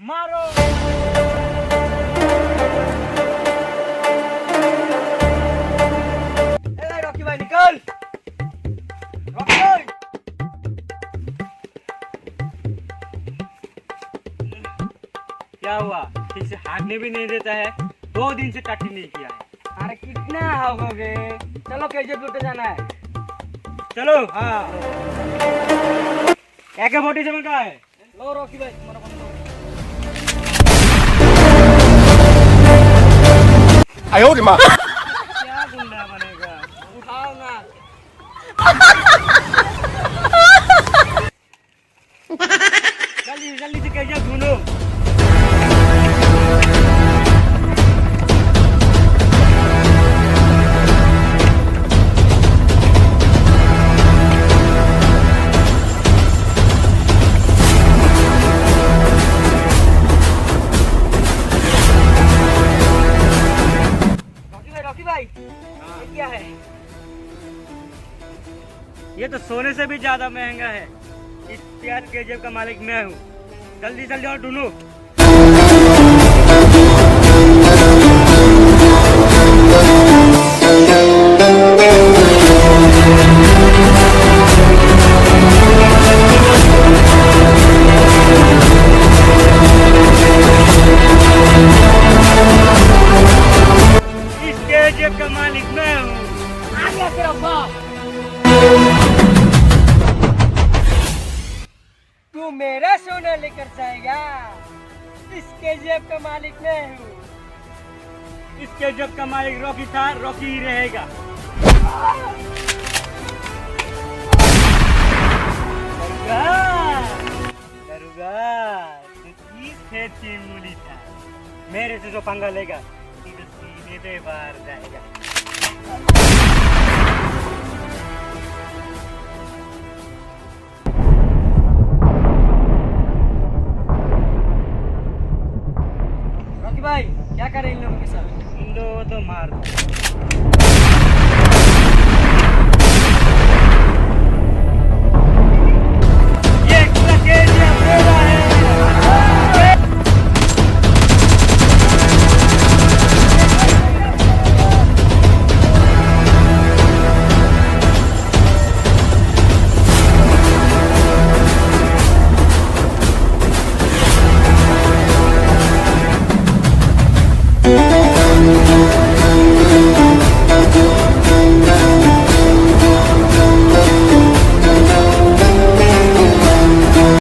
मारो। रॉकी भाई निकल। रॉकी भाई क्या हुआ? ठीक से हारने भी नहीं देता है, 2 दिन से टट्टी नहीं किया है। अरे कितना हारोगे? चलो केजीएफ लूटे जाना है। चलो। हाँ क्या बोटी समझ का है? लो रॉकी भाई तुम्हारा बंद करो। 哎呦我的妈！ क्या गुंडा बनेगा? उठाओ ना। जल्दी जल्दी से केजीएफ ढूंढो। रॉकी भाई ये क्या है? ये तो सोने से भी ज्यादा महंगा है। इस प्याज केजीएफ का मालिक मैं हूँ। जल्दी जल्दी और ढूंढो। इस केजीएफ का मालिक मैं हूँ। आ गया तेरा बाप। तू मेरा सोना लेकर जाएगा? इस केजीएफ का मालिक मैं हूँ। इस केजीएफ का मालिक रॉकी था, रॉकी ही रहेगा। मूली था, मेरे से जो पंगा लेगा सीधे सीधे पे बाहर जाएगा। रॉकी भाई क्या कर रहे हैं इन लोगों के साथ? इन लोगों को तो मार दो।